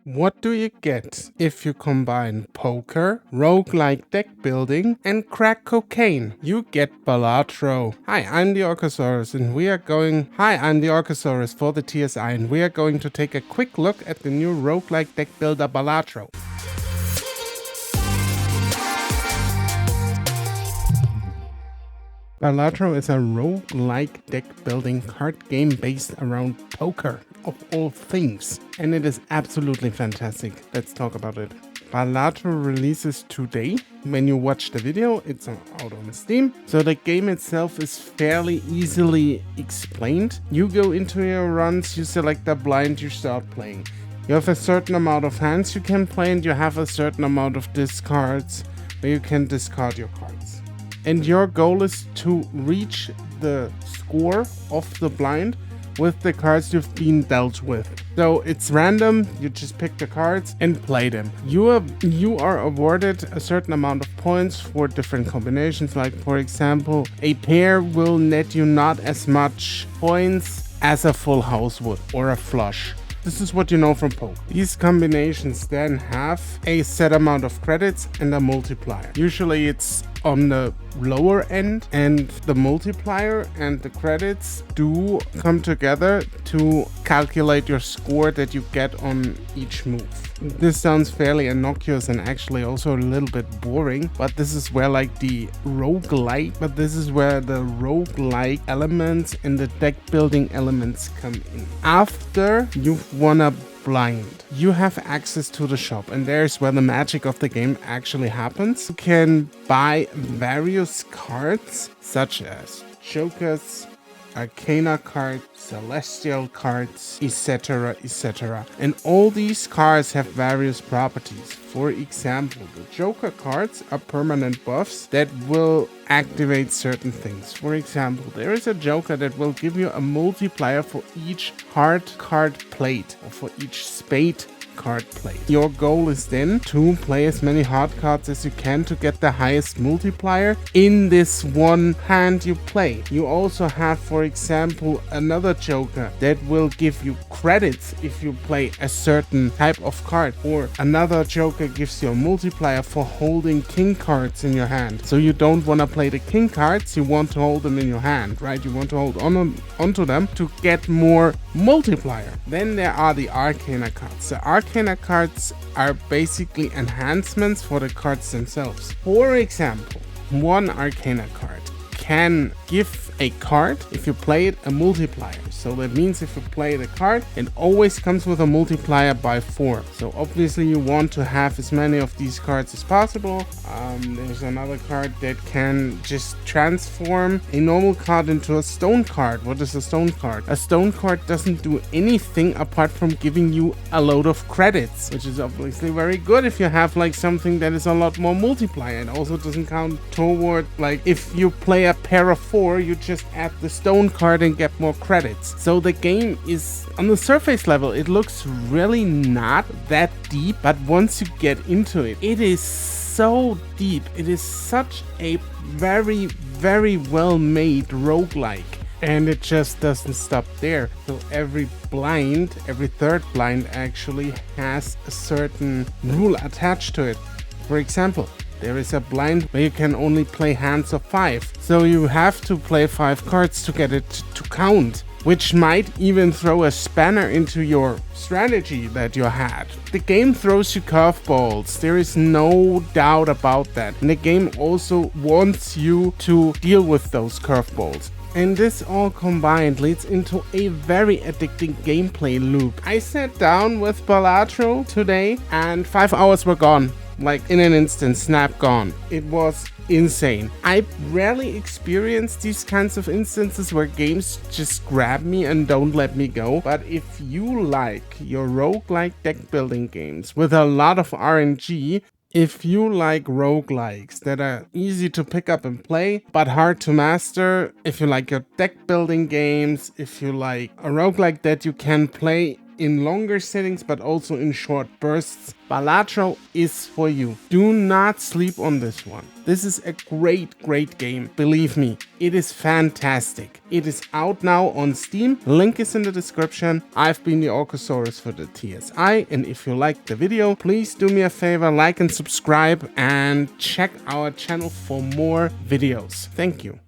What do you get if you combine poker, roguelike deck building, and crack cocaine? You get Balatro. I'm TheOrcosaurus for the TSI, and we are going to take a quick look at the new roguelike deck builder Balatro. Balatro is a roguelike deck building card game based around poker, of all things. And it is absolutely fantastic. Let's talk about it. Balatro releases today. When you watch the video, it's out on Steam. So the game itself is fairly easily explained. You go into your runs, you select the blind, you start playing. You have a certain amount of hands you can play, and you have a certain amount of discards where you can discard your cards. And your goal is to reach the score of the blind with the cards you've been dealt with. So it's random, you just pick the cards and play them. You are awarded a certain amount of points for different combinations, like for example, a pair will net you not as much points as a full house would, or a flush. This is what you know from poker. These combinations then have a set amount of credits and a multiplier. Usually it's on the lower end, and the multiplier and the credits do come together to calculate your score that you get on each move. This sounds fairly innocuous and actually also a little bit boring, but this is where the roguelike elements and the deck building elements come in. After you've won a blind, you have access to the shop, and there's where the magic of the game actually happens. You can buy various cards such as jokers, arcana cards, celestial cards, etc, etc. And all these cards have various properties. For example, the joker cards are permanent buffs that will activate certain things. For example, there is a joker that will give you a multiplier for each heart card played, or for each spade card played. Your goal is then to play as many heart cards as you can to get the highest multiplier in this one hand you play. You also have, for example, another joker that will give you credits if you play a certain type of card, or another joker gives you a multiplier for holding king cards in your hand. So you don't want to play the king cards, you want to hold them in your hand, right? You want to hold onto them to get more multiplier. Then there are the arcana cards. The arcana cards are basically enhancements for the cards themselves. For example, one arcana card can give a card, if you play it, a multiplier. So that means if you play the card, it always comes with a multiplier by 4. So obviously you want to have as many of these cards as possible. There's another card that can just transform a normal card into a stone card. What is a stone card? A stone card doesn't do anything apart from giving you a load of credits, which is obviously very good if you have something that is a lot more multiplier. It also doesn't count toward, if you play a pair of 4, you just add the stone card and get more credits. So the game is, on the surface level, it looks really not that deep, but once you get into it, it is so deep. It is such a very, very well made roguelike. And it just doesn't stop there. So every third blind actually has a certain rule attached to it. For example, there is a blind where you can only play hands of 5. So you have to play 5 cards to get it to count, which might even throw a spanner into your strategy that you had. The game throws you curveballs. There is no doubt about that. And the game also wants you to deal with those curveballs. And this all combined leads into a very addicting gameplay loop. I sat down with Balatro today and 5 hours were gone. In an instant, snap, gone. It was insane. I rarely experience these kinds of instances where games just grab me and don't let me go. But if you like your roguelike deck building games with a lot of RNG, if you like roguelikes that are easy to pick up and play, but hard to master, if you like your deck building games, if you like a roguelike that you can play in longer settings, but also in short bursts, Balatro is for you. Do not sleep on this one. This is a great game. Believe me, it is fantastic. It is out now on Steam. Link is in the description. I've been TheOrcosaurus for the TSI, and if you liked the video, please do me a favor, like and subscribe, and check our channel for more videos. Thank you.